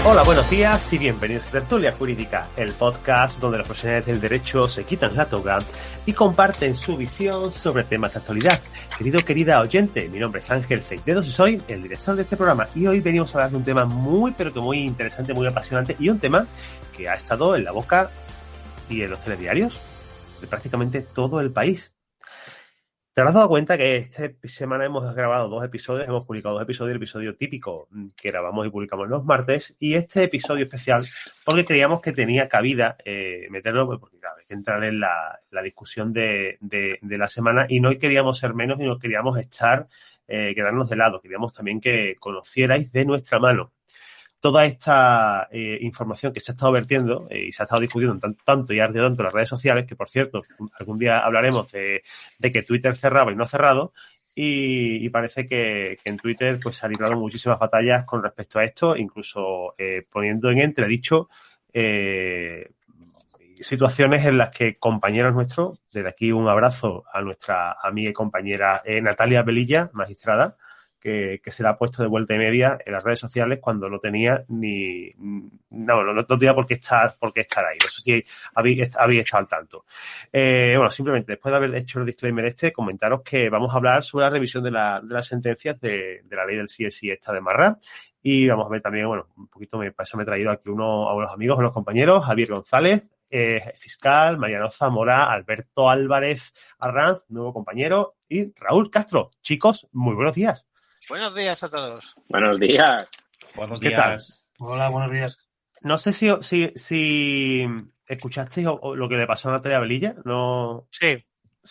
Hola, buenos días y bienvenidos a Tertulia Jurídica, el podcast donde los profesionales del derecho se quitan la toga y comparten su visión sobre temas de actualidad. Querida oyente, mi nombre es Ángel Seisdedos y soy el director de este programa, y hoy venimos a hablar de un tema muy muy interesante, muy apasionante, y un tema que ha estado en la boca y en los telediarios de prácticamente todo el país. ¿Te habrás dado cuenta que esta semana hemos grabado dos episodios, hemos publicado dos episodios, el episodio típico que grabamos y publicamos los martes, y este episodio especial porque creíamos que tenía cabida meterlo, porque claro, hay que entrar en la discusión de la semana, y no queríamos ser menos y no queríamos quedarnos de lado, queríamos también que conocierais de nuestra mano toda esta información que se ha estado vertiendo y se ha estado discutiendo tanto y ardiendo tanto en las redes sociales, que por cierto, algún día hablaremos de que Twitter cerraba y no ha cerrado, y parece que en Twitter pues se han librado muchísimas batallas con respecto a esto, incluso poniendo en entredicho situaciones en las que compañeros nuestros, desde aquí un abrazo a nuestra amiga y compañera Natalia Velilla, magistrada, que se la ha puesto de vuelta y media en las redes sociales cuando no tenía no tenía por qué estar ahí. No sé si habéis estado al tanto. Bueno, simplemente después de haber hecho el disclaimer comentaros que vamos a hablar sobre la revisión de las sentencias de la ley del CSI esta de Marra, y vamos a ver también, bueno, un poquito, para eso me he traído aquí a unos amigos, unos compañeros, Javier González, fiscal, Mariano Zamora, Alberto Álvarez Arranz, nuevo compañero, y Raúl Castro. Chicos, muy buenos días. Buenos días a todos. Buenos días. Buenos ¿Qué días. tal? Hola, buenos días. No sé si escuchasteis lo que le pasó a Natalia Velilla. No. Sí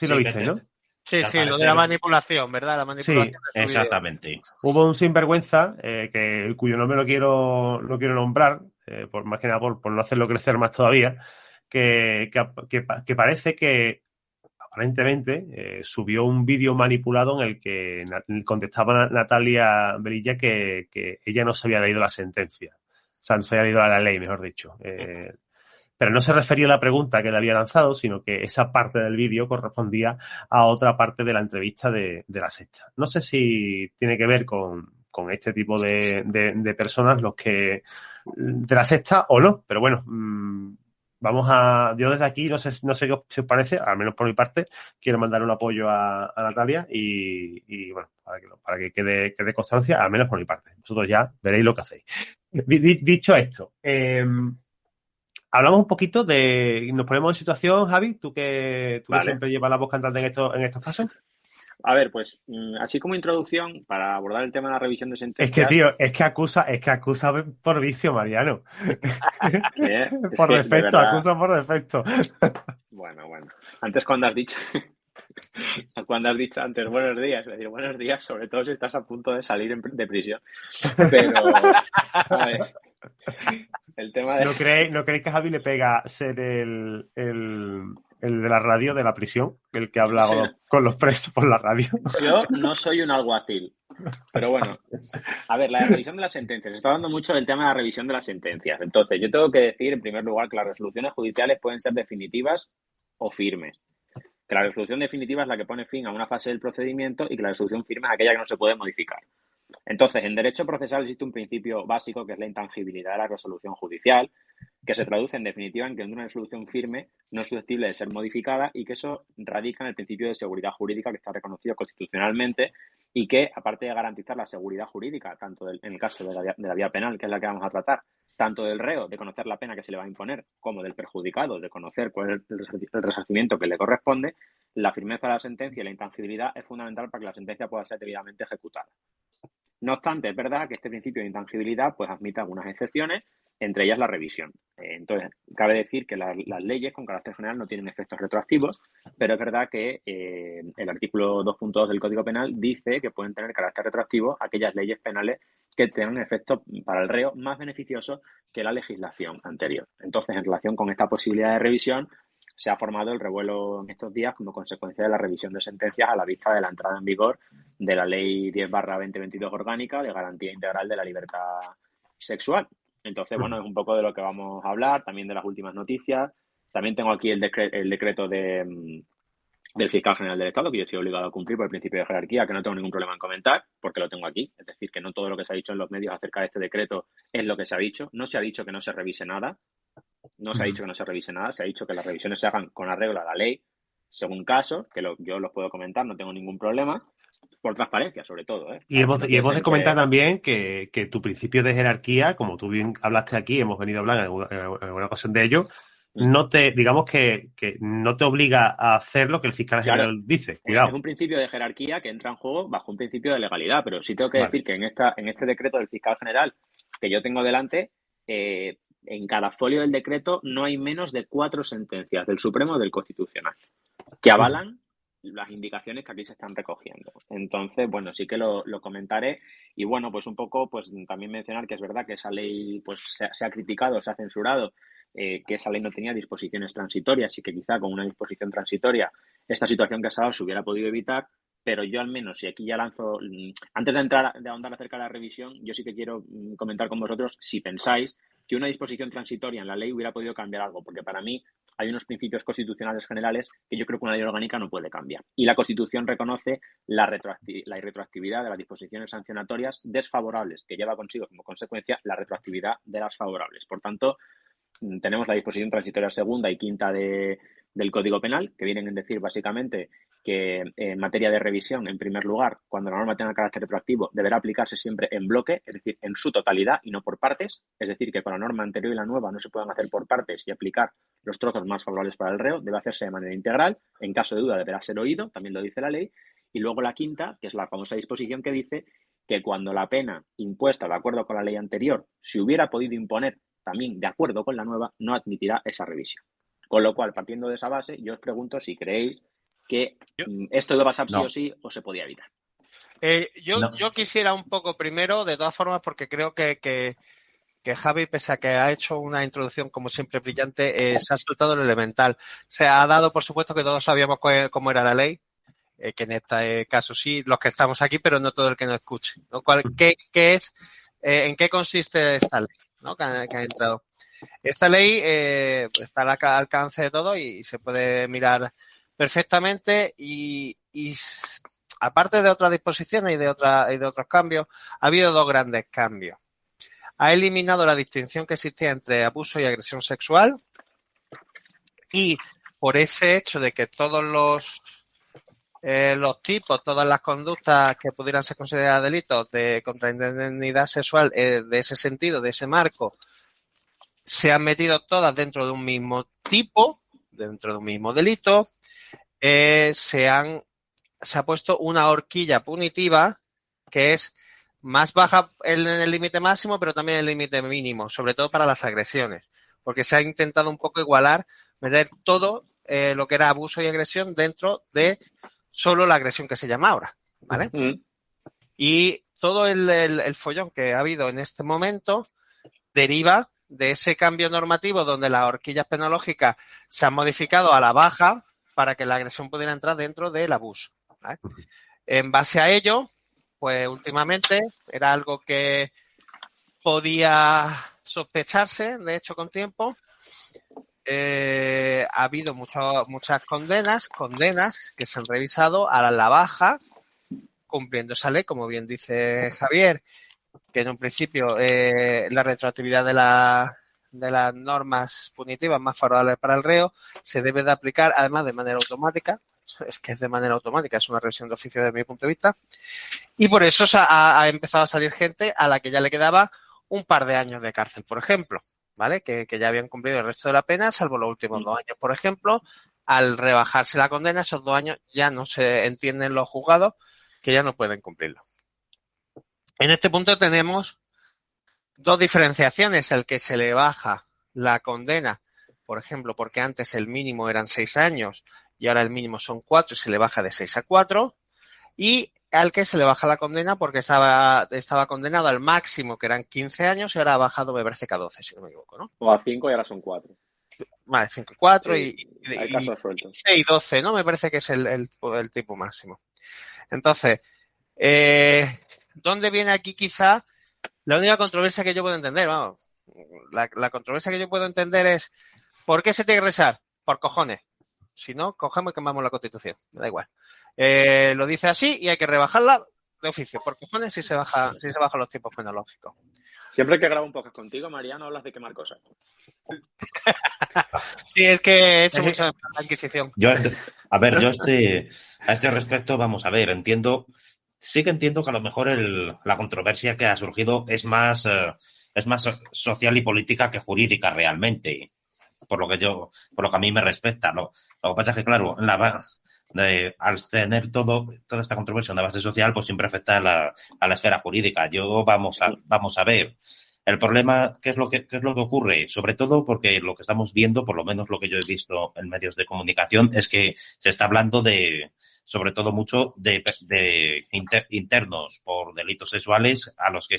lo visteis, ¿no? Sí, lo de la manipulación, ¿verdad? La manipulación. Sí, exactamente. Hubo un sinvergüenza cuyo nombre no quiero nombrar, por más que nada por no hacerlo crecer más todavía, que parece que aparentemente subió un vídeo manipulado en el que contestaba Natalia Velilla que ella no se había leído la sentencia. O sea, no se había leído la ley, mejor dicho. Pero no se refería a la pregunta que le había lanzado, sino que esa parte del vídeo correspondía a otra parte de la entrevista de La Sexta. No sé si tiene que ver con este tipo de personas los que de La Sexta o no, pero bueno, yo desde aquí, no sé qué si os parece, al menos por mi parte, quiero mandar un apoyo a Natalia y bueno, para que quede constancia, al menos por mi parte. Vosotros ya veréis lo que hacéis. Dicho esto, hablamos un poquito nos ponemos en situación, Javi, tú que Vale. siempre llevas la voz cantante en estos casos. A ver, pues así como introducción, para abordar el tema de la revisión de sentencias... Es que, tío, es que acusa por vicio, Mariano. Por defecto, acusa por defecto. Bueno. Antes cuando has dicho antes buenos días, es decir, buenos días, sobre todo si estás a punto de salir de prisión. Pero, a ver, el tema de... ¿No creéis que a Javi le pega ser el de la radio de la prisión, el que habla con los presos por la radio? Yo no soy un alguacil, pero bueno. A ver, la revisión de las sentencias. Se está hablando mucho del tema de la revisión de las sentencias. Entonces, yo tengo que decir, en primer lugar, que las resoluciones judiciales pueden ser definitivas o firmes. Que la resolución definitiva es la que pone fin a una fase del procedimiento y que la resolución firme es aquella que no se puede modificar. Entonces, en derecho procesal existe un principio básico que es la intangibilidad de la resolución judicial, que se traduce en definitiva en que una resolución firme no es susceptible de ser modificada, y que eso radica en el principio de seguridad jurídica que está reconocido constitucionalmente, y que, aparte de garantizar la seguridad jurídica, tanto en el caso de la vía penal, que es la que vamos a tratar, tanto del reo, de conocer la pena que se le va a imponer, como del perjudicado, de conocer cuál es el resarcimiento que le corresponde, la firmeza de la sentencia y la intangibilidad es fundamental para que la sentencia pueda ser debidamente ejecutada. No obstante, es verdad que este principio de intangibilidad pues admite algunas excepciones, entre ellas la revisión. Entonces, cabe decir que las leyes con carácter general no tienen efectos retroactivos, pero es verdad que el artículo 2.2 del Código Penal dice que pueden tener carácter retroactivo aquellas leyes penales que tengan efectos para el reo más beneficiosos que la legislación anterior. Entonces, en relación con esta posibilidad de revisión, se ha formado el revuelo en estos días como consecuencia de la revisión de sentencias a la vista de la entrada en vigor de la Ley 10/2022 orgánica de garantía integral de la libertad sexual. Entonces, bueno, es un poco de lo que vamos a hablar, también de las últimas noticias. También tengo aquí el decreto de del fiscal general del Estado, que yo estoy obligado a cumplir por el principio de jerarquía, que no tengo ningún problema en comentar, porque lo tengo aquí. Es decir, que no todo lo que se ha dicho en los medios acerca de este decreto es lo que se ha dicho. No se ha dicho que no se revise nada. No se ha dicho que no se revise nada. Se ha dicho que las revisiones se hagan con arreglo a la ley, según casos, que yo los puedo comentar, no tengo ningún problema. Por transparencia, sobre todo, ¿eh? Y hemos de comentar también que tu principio de jerarquía, como tú bien hablaste aquí, hemos venido a hablar en alguna ocasión de ello, no te, digamos que no te obliga a hacer lo que el fiscal general dice. Cuidado. Es un principio de jerarquía que entra en juego bajo un principio de legalidad, pero sí tengo que decir que en este decreto del fiscal general que yo tengo delante, en cada folio del decreto no hay menos de 4 sentencias del Supremo y del Constitucional que avalan las indicaciones que aquí se están recogiendo. Entonces, bueno, sí que lo comentaré y bueno, pues un poco, pues también mencionar que es verdad que esa ley pues se ha criticado, se ha censurado, que esa ley no tenía disposiciones transitorias y que quizá con una disposición transitoria esta situación que se ha dado se hubiera podido evitar, pero yo al menos, si aquí ya lanzo, antes de ahondar acerca de la revisión, yo sí que quiero comentar con vosotros si pensáis que una disposición transitoria en la ley hubiera podido cambiar algo, porque para mí hay unos principios constitucionales generales que yo creo que una ley orgánica no puede cambiar. Y la Constitución reconoce la irretroactividad de las disposiciones sancionatorias desfavorables, que lleva consigo como consecuencia la retroactividad de las favorables. Por tanto, tenemos la disposición transitoria segunda y quinta del Código Penal, que vienen a decir básicamente que en materia de revisión, en primer lugar, cuando la norma tenga carácter retroactivo, deberá aplicarse siempre en bloque, es decir, en su totalidad y no por partes. Es decir, que con la norma anterior y la nueva no se puedan hacer por partes y aplicar los trozos más favorables para el reo, debe hacerse de manera integral. En caso de duda, deberá ser oído, también lo dice la ley. Y luego la quinta, que es la famosa disposición que dice que cuando la pena impuesta de acuerdo con la ley anterior se hubiera podido imponer también de acuerdo con la nueva, no admitirá esa revisión. Con lo cual, partiendo de esa base, yo os pregunto si creéis que esto iba a pasar sí o sí o se podía evitar. Yo quisiera un poco primero, de todas formas, porque creo que Javi, pese a que ha hecho una introducción como siempre brillante, se ha saltado lo elemental. Se ha dado, por supuesto, que todos sabíamos cómo era la ley, que en este caso sí, los que estamos aquí, pero no todo el que nos escuche. ¿No? ¿Qué es, en qué consiste esta ley, ¿no? que ha entrado? Esta ley está al alcance de todo y se puede mirar perfectamente y aparte de otras disposiciones y de otros cambios, ha habido 2 grandes cambios. Ha eliminado la distinción que existía entre abuso y agresión sexual y por ese hecho de que todos los tipos, todas las conductas que pudieran ser consideradas delitos contra la indemnidad sexual de ese sentido, de ese marco, se han metido todas dentro de un mismo tipo, dentro de un mismo delito. Se ha puesto una horquilla punitiva que es más baja en el límite máximo, pero también el límite mínimo, sobre todo para las agresiones, porque se ha intentado un poco igualar, meter todo lo que era abuso y agresión dentro de solo la agresión que se llama ahora, ¿vale? Y todo el follón que ha habido en este momento deriva de ese cambio normativo donde las horquillas penológicas se han modificado a la baja para que la agresión pudiera entrar dentro del abuso, ¿vale? En base a ello, pues últimamente era algo que podía sospecharse, de hecho con tiempo. Ha habido muchas condenas que se han revisado a la baja, cumpliendo esa ley, como bien dice Javier, que en un principio la retroactividad de las normas punitivas más favorables para el reo se debe de aplicar además de manera automática. Es que es de manera automática, es una revisión de oficio desde mi punto de vista. Y por eso ha empezado a salir gente a la que ya le quedaba un par de años de cárcel, por ejemplo, ¿vale? Que ya habían cumplido el resto de la pena, salvo los últimos 2 años, por ejemplo. Al rebajarse la condena, esos 2 años ya no se entienden los juzgados que ya no pueden cumplirlo. En este punto tenemos 2 diferenciaciones. El que se le baja la condena, por ejemplo, porque antes el mínimo eran 6 años y ahora el mínimo son 4 y se le baja de 6 a 4. Y al que se le baja la condena porque estaba condenado al máximo, que eran 15 años, y ahora ha bajado, me parece que a 12, si no me equivoco, ¿no? O a 5 y ahora son 4. Vale, 5 y 4 sí, hay casos sueltos. 15 y 12, ¿no? Me parece que es el tipo máximo. Entonces, ¿dónde viene aquí quizá la única controversia que yo puedo entender? Vamos, la controversia que yo puedo entender es ¿por qué se tiene que revisar? Por cojones. Si no, cogemos y quemamos la Constitución. Me da igual. Lo dice así y hay que rebajarla de oficio. Por cojones si se bajan los tiempos penológicos. Siempre que grabo un podcast contigo, Mariano, hablas de quemar cosas. Sí, es que he hecho mucha adquisición. A este respecto, vamos a ver, sí que entiendo que a lo mejor la controversia que ha surgido es más social y política que jurídica realmente, por lo que a mí me respecta. Lo que pasa es que, claro, al tener toda esta controversia en la base social, pues siempre afecta a la esfera jurídica. Vamos a ver. El problema, ¿qué es lo que ocurre? Sobre todo porque lo que estamos viendo, por lo menos lo que yo he visto en medios de comunicación, es que se está hablando sobre todo mucho de internos por delitos sexuales a los que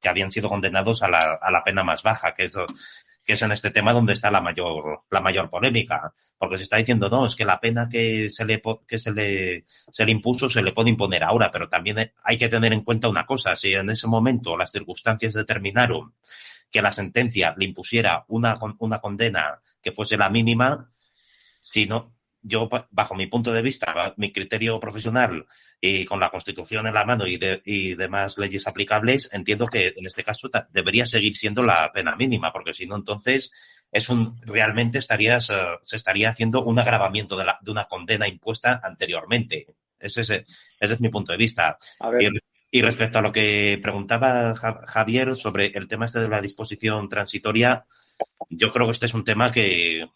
habían sido condenados a la pena más baja, que es en este tema donde está la mayor polémica, porque se está diciendo, no, es que la pena que se le impuso se le puede imponer ahora, pero también hay que tener en cuenta una cosa: si en ese momento las circunstancias determinaron que la sentencia le impusiera una condena que fuese la mínima, si no, yo, bajo mi punto de vista, mi criterio profesional y con la Constitución en la mano y demás leyes aplicables, entiendo que en este caso debería seguir siendo la pena mínima, porque si no, entonces realmente se estaría haciendo un agravamiento de una condena impuesta anteriormente. Ese es mi punto de vista. A ver. Y respecto a lo que preguntaba Javier sobre el tema de la disposición transitoria, yo creo que este es un tema que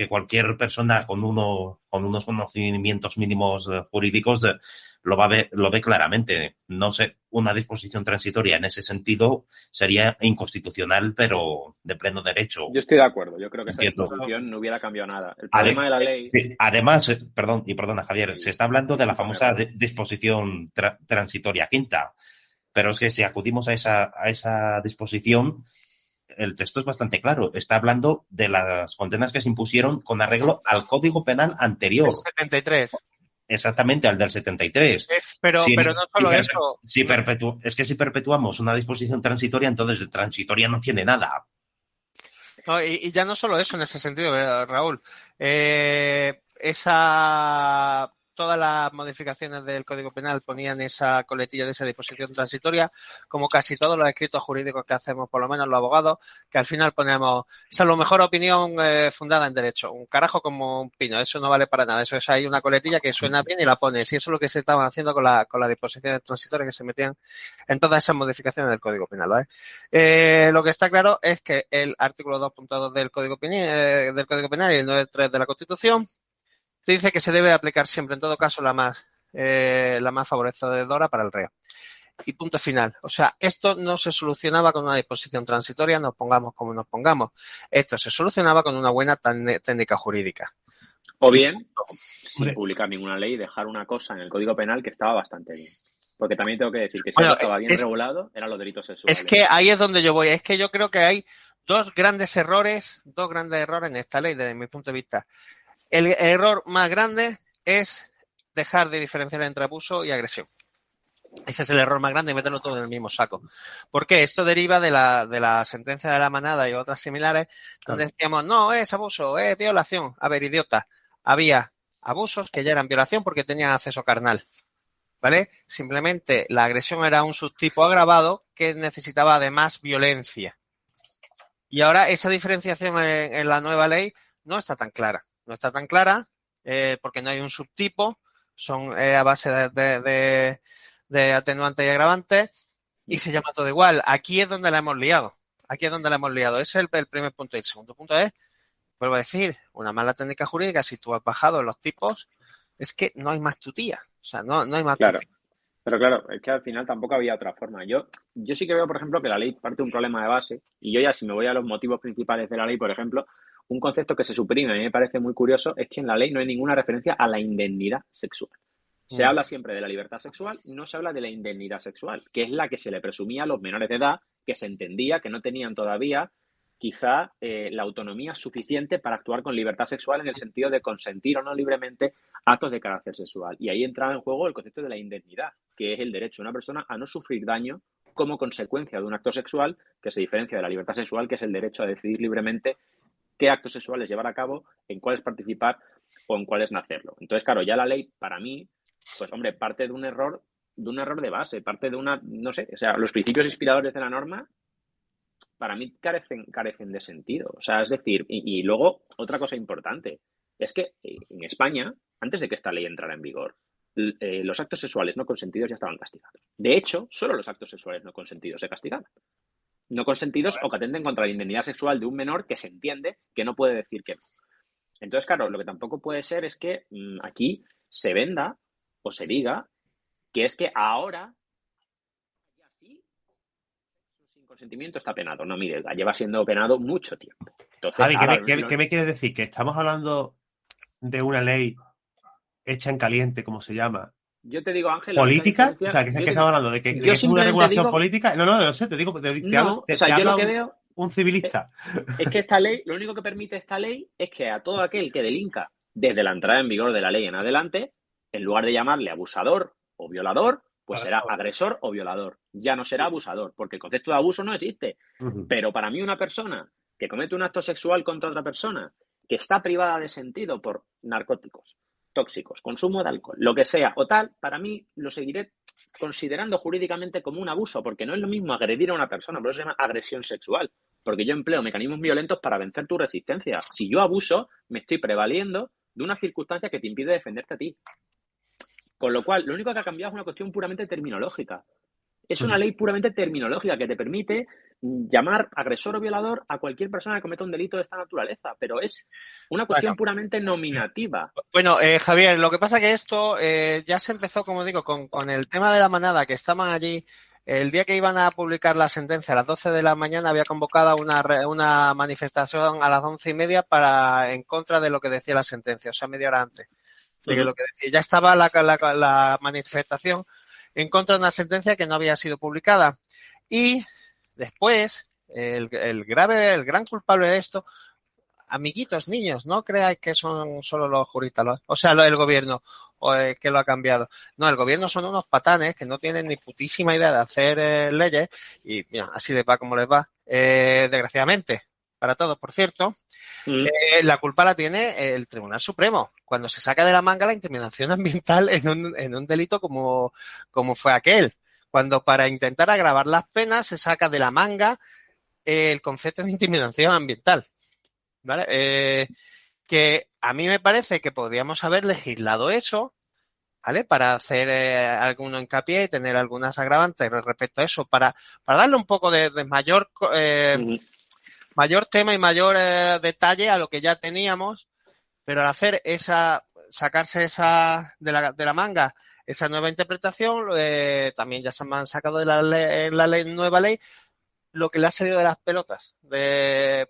cualquier persona con unos conocimientos mínimos jurídicos lo ve claramente. No sé, una disposición transitoria en ese sentido sería inconstitucional, pero de pleno derecho. Yo estoy de acuerdo. Yo creo que esta disposición no hubiera cambiado nada. El problema de la ley... Sí, además, perdona, Javier, se está hablando de la famosa disposición transitoria quinta, pero es que si acudimos a esa disposición, el texto es bastante claro. Está hablando de las condenas que se impusieron con arreglo al Código Penal anterior. El 73. Exactamente, al del 73. Pero no solo eso. Es que si perpetuamos una disposición transitoria, entonces de transitoria no tiene nada. No, y ya no solo eso en ese sentido, Raúl. Todas las modificaciones del Código Penal ponían esa coletilla de esa disposición transitoria, como casi todos los escritos jurídicos que hacemos, por lo menos los abogados, que al final ponemos, esa es la mejor opinión fundada en derecho. Un carajo como un pino, eso no vale para nada. Eso es, hay una coletilla que suena bien y la pones. Y eso es lo que se estaba haciendo con las disposiciones transitorias que se metían en todas esas modificaciones del Código Penal, ¿vale? Lo que está claro es que el artículo 2.2 del Código Penal y el 9.3 de la Constitución dice que se debe aplicar siempre, en todo caso, la más favorecedora para el reo. Y punto final. O sea, esto no se solucionaba con una disposición transitoria, nos pongamos como nos pongamos. Esto se solucionaba con una buena técnica jurídica. O bien, sin publicar ninguna ley, dejar una cosa en el Código Penal que estaba bastante bien. Porque también tengo que decir que si algo estaba bien regulado, eran los delitos sexuales. Es que ahí es donde yo voy. Es que yo creo que hay dos grandes errores en esta ley, desde mi punto de vista. El error más grande es dejar de diferenciar entre abuso y agresión. Ese es el error más grande y meterlo todo en el mismo saco. ¿Por qué? Esto deriva de la sentencia de la Manada y otras similares, donde decíamos, no, es abuso, es violación. A ver, idiota, había abusos que ya eran violación porque tenían acceso carnal, ¿vale? Simplemente la agresión era un subtipo agravado que necesitaba además violencia. Y ahora esa diferenciación en la nueva ley no está tan clara. No está tan clara porque no hay un subtipo, son a base de atenuantes y agravantes y se llama todo igual. Aquí es donde la hemos liado. Ese es el primer punto. Y el segundo punto es, vuelvo a decir, una mala técnica jurídica. Si tú has bajado los tipos, es que no hay más tutía. O sea, no hay más claro. tutía. Pero claro, es que al final tampoco había otra forma. Yo sí que veo, por ejemplo, que la ley parte de un problema de base, y yo ya si me voy a los motivos principales de la ley, por ejemplo, un concepto que se suprime, a mí me parece muy curioso, es que en la ley no hay ninguna referencia a la indemnidad sexual. Se habla siempre de la libertad sexual, no se habla de la indemnidad sexual, que es la que se le presumía a los menores de edad, que se entendía que no tenían todavía quizá la autonomía suficiente para actuar con libertad sexual en el sentido de consentir o no libremente actos de carácter sexual. Y ahí entraba en juego el concepto de la indemnidad, que es el derecho de una persona a no sufrir daño como consecuencia de un acto sexual que se diferencia de la libertad sexual, que es el derecho a decidir libremente qué actos sexuales llevar a cabo, en cuáles participar o en cuáles no hacerlo. Entonces, claro, ya la ley, para mí, pues hombre, parte de un error de base, parte de una, no sé, o sea, los principios inspiradores de la norma, para mí carecen de sentido. O sea, es decir, y luego, otra cosa importante, es que en España, antes de que esta ley entrara en vigor, los actos sexuales no consentidos ya estaban castigados. De hecho, solo los actos sexuales no consentidos se castigaban. No consentidos o que atenten contra la indemnidad sexual de un menor que se entiende que no puede decir que no. Entonces, claro, lo que tampoco puede ser es que aquí se venda o se diga que es que ahora sí, sin consentimiento está penado. No, mire, lleva siendo penado mucho tiempo. Entonces, Javi, ¿qué me quieres decir? ¿Que estamos hablando de una ley hecha en caliente, como se llama? Yo te digo, Ángel, ¿Política? O sea, que estamos hablando de que es una regulación política. No, lo sé, te digo, yo lo que veo un civilista. Es que esta ley, lo único que permite esta ley es que a todo aquel que delinca desde la entrada en vigor de la ley en adelante, en lugar de llamarle abusador o violador, pues será agresor o violador. Ya no será abusador, porque el concepto de abuso no existe. Pero para mí una persona que comete un acto sexual contra otra persona, que está privada de sentido por narcóticos, tóxicos, consumo de alcohol, lo que sea o tal, para mí lo seguiré considerando jurídicamente como un abuso, porque no es lo mismo agredir a una persona, por eso se llama agresión sexual, porque yo empleo mecanismos violentos para vencer tu resistencia. Si yo abuso, me estoy prevaliendo de una circunstancia que te impide defenderte a ti. Con lo cual, lo único que ha cambiado es una cuestión puramente terminológica. Es una ley puramente terminológica que te permite llamar agresor o violador a cualquier persona que cometa un delito de esta naturaleza, pero es una cuestión puramente nominativa. Bueno, Javier, lo que pasa que esto ya se empezó, como digo, con el tema de la manada, que estaban allí. El día que iban a publicar la sentencia a las 12 de la mañana había convocado una manifestación a las 11:30 en contra de lo que decía la sentencia, o sea, media hora antes de que lo que decía. Ya estaba la manifestación en contra de una sentencia que no había sido publicada. Y después, el gran culpable de esto, amiguitos, niños, no creáis que son solo los juristas, o sea, el gobierno que lo ha cambiado. No, el gobierno son unos patanes que no tienen ni putísima idea de hacer leyes y mira, así les va como les va. Desgraciadamente, para todos, por cierto, la culpa la tiene el Tribunal Supremo cuando se saca de la manga la intimidación ambiental en un delito como fue aquel. Cuando para intentar agravar las penas se saca de la manga el concepto de intimidación ambiental. ¿Vale? Que a mí me parece que podríamos haber legislado eso, ¿vale? Para hacer algún hincapié y tener algunas agravantes respecto a eso, para darle un poco de mayor tema y mayor detalle a lo que ya teníamos, pero al hacer sacarse de la manga esa nueva interpretación, también ya se me han sacado de la nueva ley lo que le ha salido de las pelotas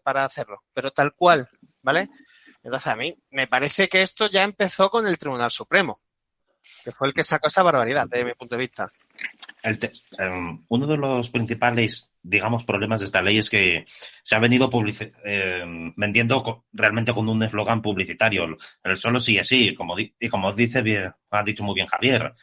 para hacerlo, pero tal cual, ¿vale? Entonces a mí me parece que esto ya empezó con el Tribunal Supremo, que fue el que sacó esa barbaridad desde mi punto de vista. Uno de los principales, digamos, problemas de esta ley es que se ha venido vendiendo realmente con un eslogan publicitario. El solo sí es sí, como ha dicho muy bien Javier,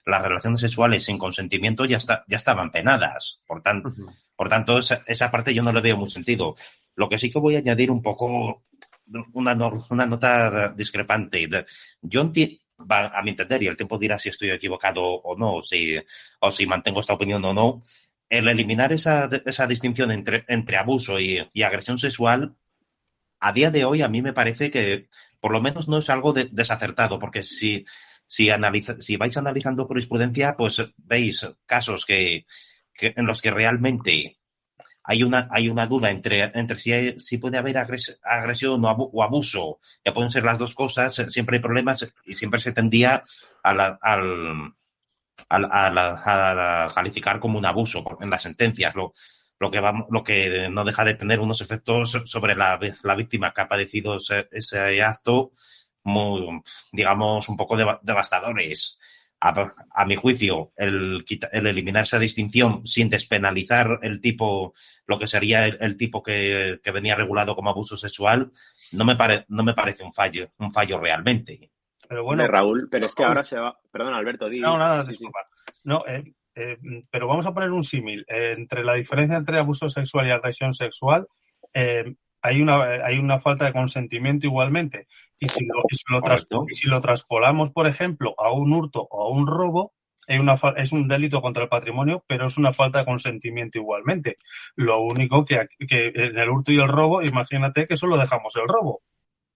las relaciones sexuales sin consentimiento ya estaban penadas. Por tanto, esa parte yo no le veo mucho sentido. Lo que sí que voy a añadir un poco, una nota discrepante. Yo entiendo, a mi entender, y el tiempo dirá si estoy equivocado o no, o si mantengo esta opinión o no, el eliminar esa distinción entre abuso y agresión sexual, a día de hoy a mí me parece que por lo menos no es algo desacertado, porque si vais analizando jurisprudencia, pues veis casos en los que realmente hay una duda entre si puede haber agresión o abuso, que pueden ser las dos cosas, siempre hay problemas y siempre se tendía a calificar como un abuso en las sentencias, lo que no deja de tener unos efectos sobre la víctima que ha padecido ese acto muy, digamos, un poco devastadores. A mi juicio, el eliminar esa distinción sin despenalizar lo que sería el tipo que venía regulado como abuso sexual, no me parece un fallo realmente. Pero bueno, Raúl, pero es que ahora se va. Perdón, Alberto, di. No, nada, disculpa. No, pero vamos a poner un símil entre la diferencia entre abuso sexual y agresión sexual. hay una falta de consentimiento igualmente. Y si lo traspolamos, por ejemplo, a un hurto o a un robo, es un delito contra el patrimonio, pero es una falta de consentimiento igualmente. Lo único que en el hurto y el robo, imagínate que solo dejamos el robo,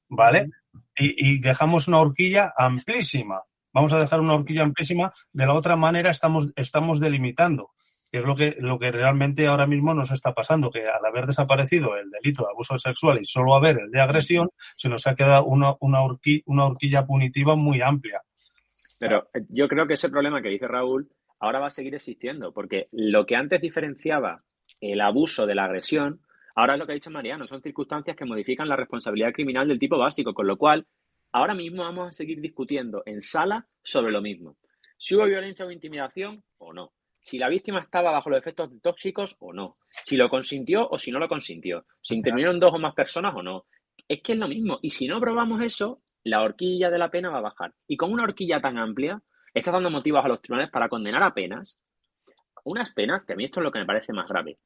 ¿vale? Y dejamos una horquilla amplísima. Vamos a dejar una horquilla amplísima. De la otra manera estamos delimitando, que es lo que realmente ahora mismo nos está pasando, que al haber desaparecido el delito de abuso sexual y solo haber el de agresión, se nos ha quedado una horquilla punitiva muy amplia. Pero yo creo que ese problema que dice Raúl ahora va a seguir existiendo, porque lo que antes diferenciaba el abuso de la agresión, ahora es lo que ha dicho Mariano, son circunstancias que modifican la responsabilidad criminal del tipo básico, con lo cual ahora mismo vamos a seguir discutiendo en sala sobre lo mismo. Si hubo violencia o intimidación o no. Si la víctima estaba bajo los efectos tóxicos o no. Si lo consintió o si no lo consintió. Si intervinieron 2 o más personas o no. Es que es lo mismo. Y si no probamos eso, la horquilla de la pena va a bajar. Y con una horquilla tan amplia, estás dando motivos a los tribunales para condenar a penas. Unas penas, que a mí esto es lo que me parece más grave,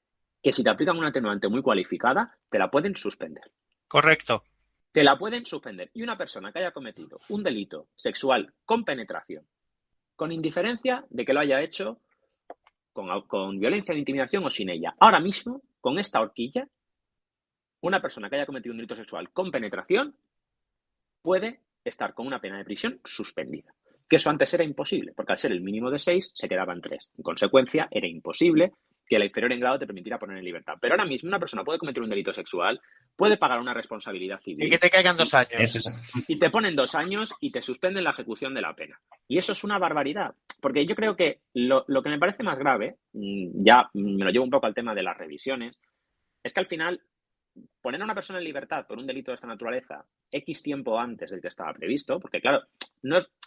que si te aplican una atenuante muy cualificada, te la pueden suspender. Correcto. Te la pueden suspender. Y una persona que haya cometido un delito sexual con penetración, con indiferencia de que lo haya hecho con violencia de intimidación o sin ella, ahora mismo, con esta horquilla, una persona que haya cometido un delito sexual con penetración puede estar con una pena de prisión suspendida. Que eso antes era imposible, porque al ser el mínimo de 6 se quedaba en 3. En consecuencia, era imposible que la inferior en grado te permitiera poner en libertad. Pero ahora mismo una persona puede cometer un delito sexual, puede pagar una responsabilidad civil. Y que te caigan 2 años. Y te ponen 2 años y te suspenden la ejecución de la pena. Y eso es una barbaridad. Porque yo creo que lo que me parece más grave, ya me lo llevo un poco al tema de las revisiones, es que al final poner a una persona en libertad por un delito de esta naturaleza X tiempo antes del que estaba previsto, porque claro,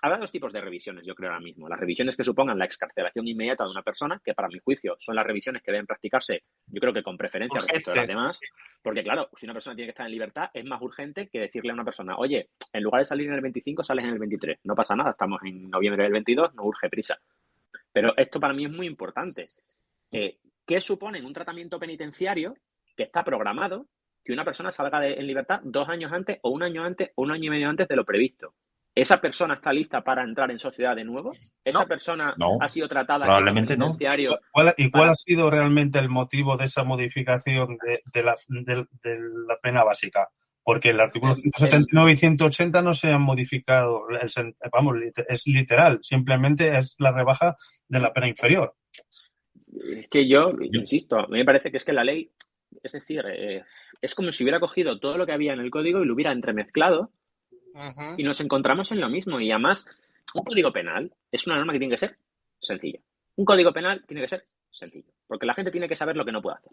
habrá 2 tipos de revisiones, yo creo ahora mismo. Las revisiones que supongan la excarcelación inmediata de una persona, que para mi juicio son las revisiones que deben practicarse, yo creo que con preferencia respecto a las demás, porque claro, si una persona tiene que estar en libertad, es más urgente que decirle a una persona, oye, en lugar de salir en el 25, sales en el 23. No pasa nada, estamos en noviembre del 22, no urge prisa. Pero esto para mí es muy importante. ¿Qué supone en un tratamiento penitenciario que está programado que una persona salga en libertad 2 años antes o 1 año antes o 1 año y medio antes de lo previsto? ¿Esa persona está lista para entrar en sociedad de nuevo? ¿Esa persona ha sido tratada probablemente en el penitenciario? ¿Cuál ha sido realmente el motivo de esa modificación de la pena básica? Porque el artículo 179 y 180 no se han modificado. Es literal. Simplemente es la rebaja de la pena inferior. Es que yo insisto, a mí me parece que es que la ley, es decir, es como si hubiera cogido todo lo que había en el código y lo hubiera entremezclado. Y nos encontramos en lo mismo. Y además, un código penal es una norma que tiene que ser sencilla. Un código penal tiene que ser sencillo. Porque la gente tiene que saber lo que no puede hacer.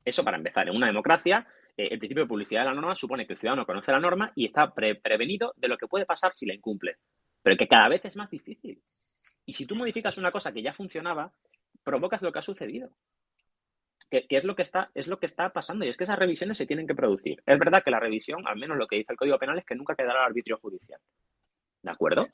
Eso para empezar. En una democracia, el principio de publicidad de la norma supone que el ciudadano conoce la norma y está prevenido de lo que puede pasar si la incumple. Pero que cada vez es más difícil. Y si tú modificas una cosa que ya funcionaba, provocas lo que ha sucedido. Que es lo que está pasando, y es que esas revisiones se tienen que producir. Es verdad que la revisión, al menos lo que dice el Código Penal, es que nunca quedará al arbitrio judicial. ¿De acuerdo?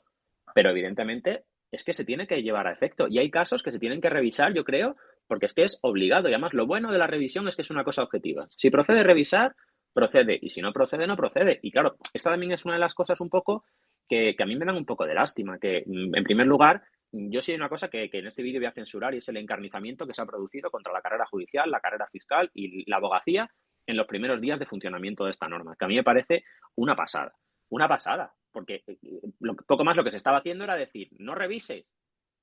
Pero evidentemente es que se tiene que llevar a efecto. Y hay casos que se tienen que revisar, yo creo, porque es que es obligado. Y además lo bueno de la revisión es que es una cosa objetiva. Si procede revisar, procede. Y si no procede, no procede. Y claro, esta también es una de las cosas un poco que a mí me dan un poco de lástima. Que, en primer lugar, yo sí hay una cosa que en este vídeo voy a censurar, y es el encarnizamiento que se ha producido contra la carrera judicial, la carrera fiscal y la abogacía en los primeros días de funcionamiento de esta norma, que a mí me parece una pasada, porque poco más lo que se estaba haciendo era decir, no revises,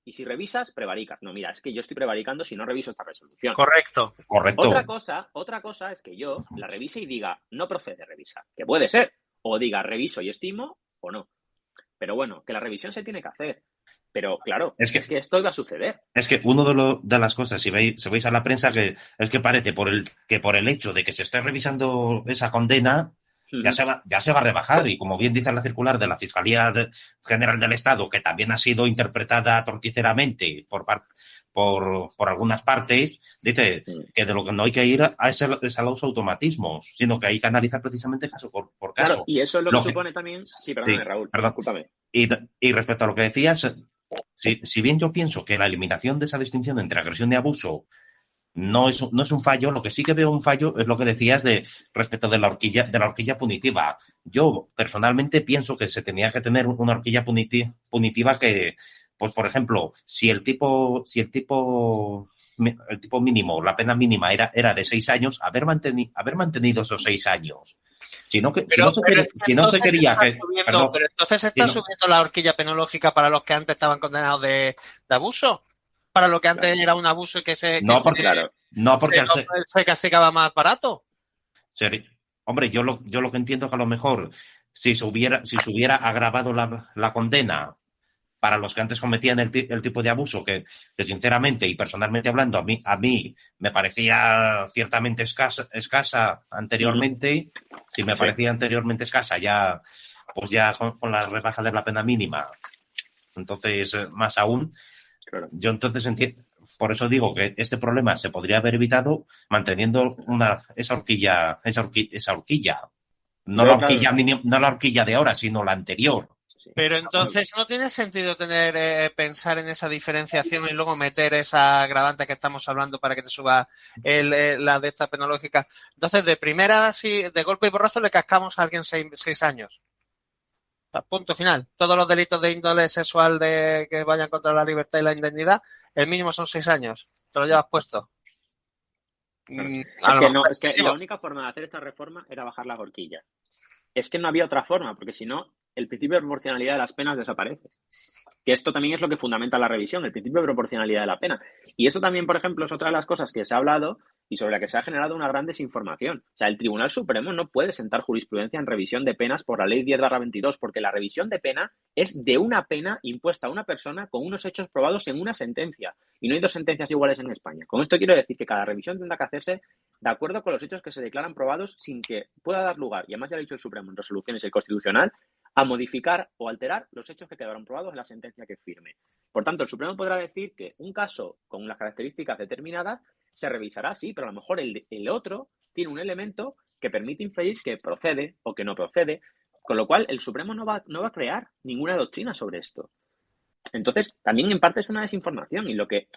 y si revisas, prevaricas. No, mira, es que yo estoy prevaricando si no reviso esta resolución. Correcto. Otra cosa es que yo la revise y diga, no procede revisar, que puede ser, o diga, reviso y estimo, o no. Pero bueno, que la revisión se tiene que hacer. Pero claro, es que esto iba a suceder. Es que uno de las cosas, si veis a la prensa, que es que parece por el hecho de que se esté revisando esa condena, ya se va a rebajar. Y como bien dice la circular de la Fiscalía General del Estado, que también ha sido interpretada torticeramente por algunas partes, dice que de lo que no hay que ir es a los automatismos, sino que hay que analizar precisamente caso por caso. Claro, y eso es lo que supone también... Sí, perdóname, Raúl, discúlpame. Y respecto a lo que decías, si bien yo pienso que la eliminación de esa distinción entre agresión y abuso no es un fallo. Lo que sí que veo un fallo es lo que decías respecto de la horquilla punitiva. Yo personalmente pienso que se tenía que tener una horquilla punitiva que, pues por ejemplo, si el tipo mínimo, la pena mínima era de 6 años, haber mantenido esos 6 años. Si no se quería que... Perdón, pero entonces está subiendo la horquilla penológica para los que antes estaban condenados de abuso. Para lo que antes era un abuso y que se castigaba más barato. Hombre, yo lo que entiendo que a lo mejor si se hubiera agravado la condena para los que antes cometían el tipo de abuso que sinceramente y personalmente hablando a mí me parecía ciertamente escasa anteriormente. Si me parecía anteriormente escasa, ya con la rebaja de la pena mínima, entonces más aún. Claro. Yo entonces entiendo, por eso digo que este problema se podría haber evitado manteniendo esa horquilla, no la horquilla de ahora, sino la anterior. Pero entonces no tiene sentido pensar en esa diferenciación y luego meter esa agravante que estamos hablando para que te suba la de esta penológica. Entonces, de primera, así, de golpe y borrazo, le cascamos a alguien 6 años. Punto final. Todos los delitos de índole sexual que vayan contra la libertad y la indemnidad, el mínimo son 6 años. Te lo llevas puesto. Es que la única forma de hacer esta reforma era bajar la horquilla. Es que no había otra forma, porque si no, el principio de proporcionalidad de las penas desaparece. Que esto también es lo que fundamenta la revisión, el principio de proporcionalidad de la pena. Y eso también, por ejemplo, es otra de las cosas que se ha hablado y sobre la que se ha generado una gran desinformación. O sea, el Tribunal Supremo no puede sentar jurisprudencia en revisión de penas por la Ley 10/22, porque la revisión de pena es de una pena impuesta a una persona con unos hechos probados en una sentencia. Y no hay 2 sentencias iguales en España. Con esto quiero decir que cada revisión tendrá que hacerse de acuerdo con los hechos que se declaran probados sin que pueda dar lugar, y además ya lo ha dicho el Supremo en resoluciones y el Constitucional, a modificar o alterar los hechos que quedaron probados en la sentencia que firme. Por tanto, el Supremo podrá decir que un caso con unas características determinadas se revisará, sí, pero a lo mejor el otro tiene un elemento que permite inferir que procede o que no procede, con lo cual el Supremo no va a crear ninguna doctrina sobre esto. Entonces, también en parte es una desinformación y lo que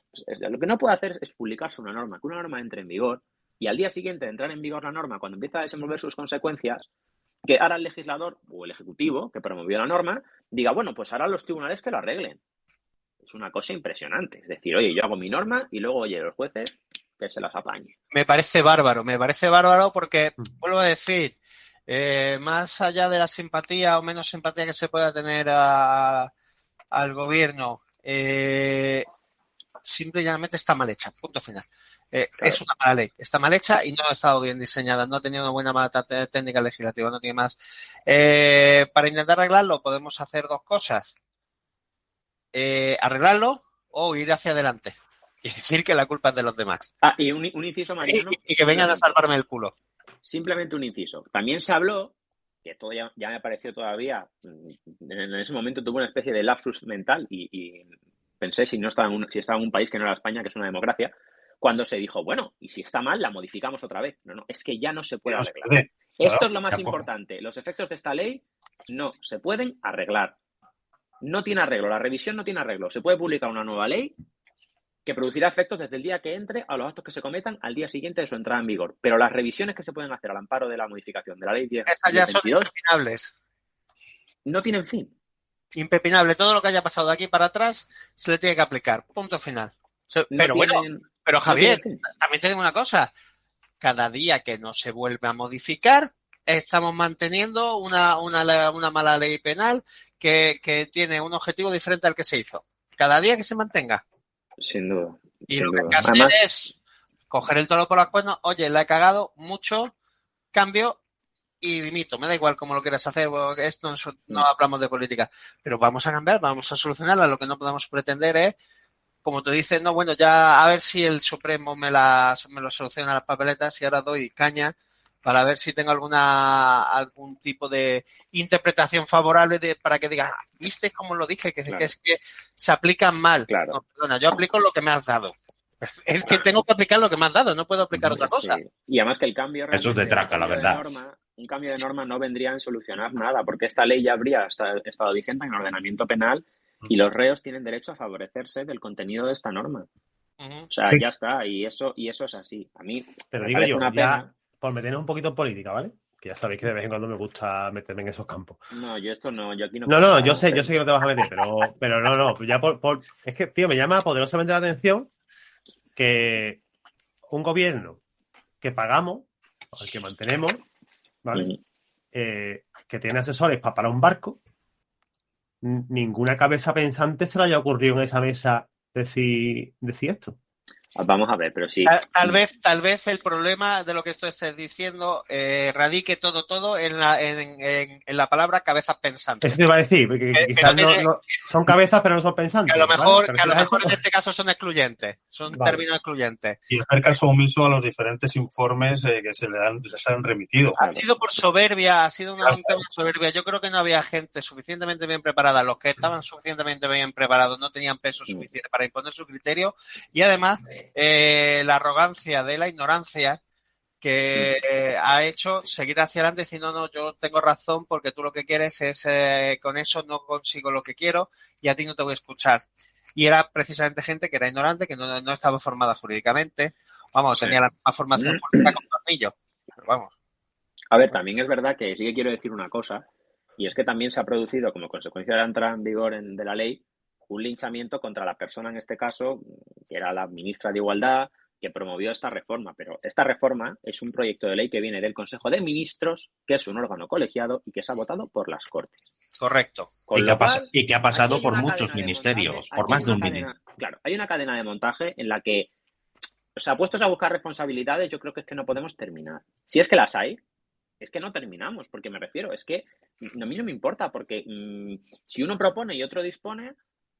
no puede hacer es publicarse una norma, que una norma entre en vigor y al día siguiente de entrar en vigor la norma, cuando empieza a desenvolver sus consecuencias, que ahora el legislador o el ejecutivo que promovió la norma diga, bueno, pues ahora los tribunales que lo arreglen. Es una cosa impresionante. Es decir, oye, yo hago mi norma y luego, oye, los jueces que se las apañe. Me parece bárbaro porque, vuelvo a decir, más allá de la simpatía o menos simpatía que se pueda tener al gobierno, simple y llanamente está mal hecha, punto final. Claro. Es una mala ley, está mal hecha y no ha estado bien diseñada, no ha tenido una buena técnica legislativa, no tiene más. Para intentar arreglarlo podemos hacer 2 cosas. Arreglarlo o ir hacia adelante y decir que la culpa es de los demás. Y un inciso, Mariano. Y que vengan a salvarme el culo. Simplemente un inciso. También se habló, que esto ya me pareció todavía, en ese momento tuve una especie de lapsus mental y pensé si estaba en un país que no era España, que es una democracia, cuando se dijo, bueno, y si está mal, la modificamos otra vez. No, es que ya no se puede arreglar. Esto es lo más importante. Los efectos de esta ley no se pueden arreglar. No tiene arreglo. La revisión no tiene arreglo. Se puede publicar una nueva ley que producirá efectos desde el día que entre a los actos que se cometan al día siguiente de su entrada en vigor. Pero las revisiones que se pueden hacer al amparo de la modificación de la ley 10. Estas ya son impepinables. No tienen fin. Impepinable. Todo lo que haya pasado de aquí para atrás se le tiene que aplicar. Punto final. Pero Javier, también te digo una cosa. Cada día que no se vuelve a modificar, estamos manteniendo una mala ley penal que tiene un objetivo diferente al que se hizo. Cada día que se mantenga. Sin duda. Y lo que hay que hacer es coger el toro por las cuernos. Oye, la he cagado mucho, cambio y dimito. Me da igual cómo lo quieras hacer, porque esto no hablamos de política. Pero vamos a cambiar, vamos a solucionarla. Lo que no podemos pretender es, como te dicen, no, bueno, ya a ver si el Supremo me lo soluciona las papeletas y ahora doy caña para ver si tengo algún tipo de interpretación favorable para que digas, ¿viste cómo lo dije? Que es que se aplican mal. Claro. No, perdona, yo aplico lo que me has dado. Es que tengo que aplicar lo que me has dado, no puedo aplicar otra cosa. Y además que el cambio... Eso es de traca, la verdad. Un cambio de norma no vendría a solucionar nada, porque esta ley ya habría estado vigente en el ordenamiento penal y los reos tienen derecho a favorecerse del contenido de esta norma. O sea, Sí. ya está, y eso es así. A mí Pero me digo parece yo, una ya pena. por meternos un poquito en política, ¿vale? Que ya sabéis que de vez en cuando me gusta meterme en esos campos. No, yo aquí no No, quiero no, nada. yo sé que no te vas a meter, pero no, ya es que, tío, me llama poderosamente la atención que un gobierno que pagamos, o el que mantenemos, ¿vale? Que tiene asesores para parar un barco, ninguna cabeza pensante se le haya ocurrido en esa mesa decir esto. Vamos a ver, pero sí. Tal vez el problema de lo que tú estés diciendo radique todo en la palabra cabezas pensantes. Eso te iba a decir, porque quizás no son cabezas, pero no son pensantes. Que a lo mejor, ¿vale? en este caso son excluyentes, son términos excluyentes. Y hacer caso omiso a los diferentes informes que se les han remitido. Ha sido por soberbia, ha sido un tema de soberbia. Yo creo que no había gente suficientemente bien preparada. Los que estaban suficientemente bien preparados no tenían peso suficiente para imponer su criterio. Y además, la arrogancia de la ignorancia que ha hecho seguir hacia adelante y decir, no, yo tengo razón porque tú lo que quieres es, con eso no consigo lo que quiero y a ti no te voy a escuchar. Y era precisamente gente que era ignorante, que no estaba formada jurídicamente. Vamos, tenía la misma formación política con tornillos. Pero vamos. A ver, también es verdad que sí que quiero decir una cosa, y es que también se ha producido, como consecuencia de la entrada en vigor de la ley, un linchamiento contra la persona, en este caso, que era la ministra de Igualdad, que promovió esta reforma. Pero esta reforma es un proyecto de ley que viene del Consejo de Ministros, que es un órgano colegiado y que se ha votado por las Cortes. Correcto. Y que ha pasado por muchos ministerios, por más de un ministerio. Claro, hay una cadena de montaje en la que, o sea, puestos a buscar responsabilidades, yo creo que es que no podemos terminar. Si es que las hay, es que no terminamos, porque me refiero, es que a mí no me importa, porque si uno propone y otro dispone,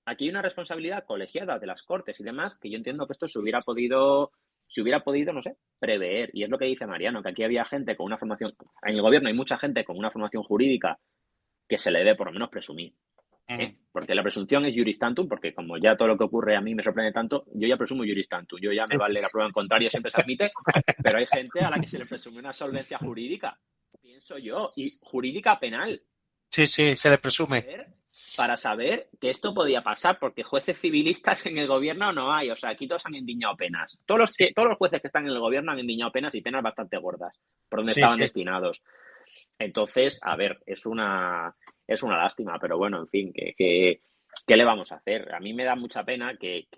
aquí hay una responsabilidad colegiada de las Cortes y demás, que yo entiendo que esto se hubiera podido, no sé, prever. Y es lo que dice Mariano, que aquí había gente con una formación, en el gobierno hay mucha gente con una formación jurídica que se le debe por lo menos presumir. Porque la presunción es juris tantum, porque como ya todo lo que ocurre a mí me sorprende tanto, yo ya presumo juris tantum, yo ya me vale la prueba en contrario, siempre se admite, pero hay gente a la que se le presume una solvencia jurídica, pienso yo, y jurídica penal. Sí, se le presume. Para saber que esto podía pasar, porque jueces civilistas en el gobierno no hay, o sea, aquí todos han endiñado penas. Todos los jueces que están en el gobierno han endiñado penas y penas bastante gordas, por donde estaban destinados. Entonces, a ver, es una lástima, pero bueno, en fin, ¿qué le vamos a hacer? A mí me da mucha pena que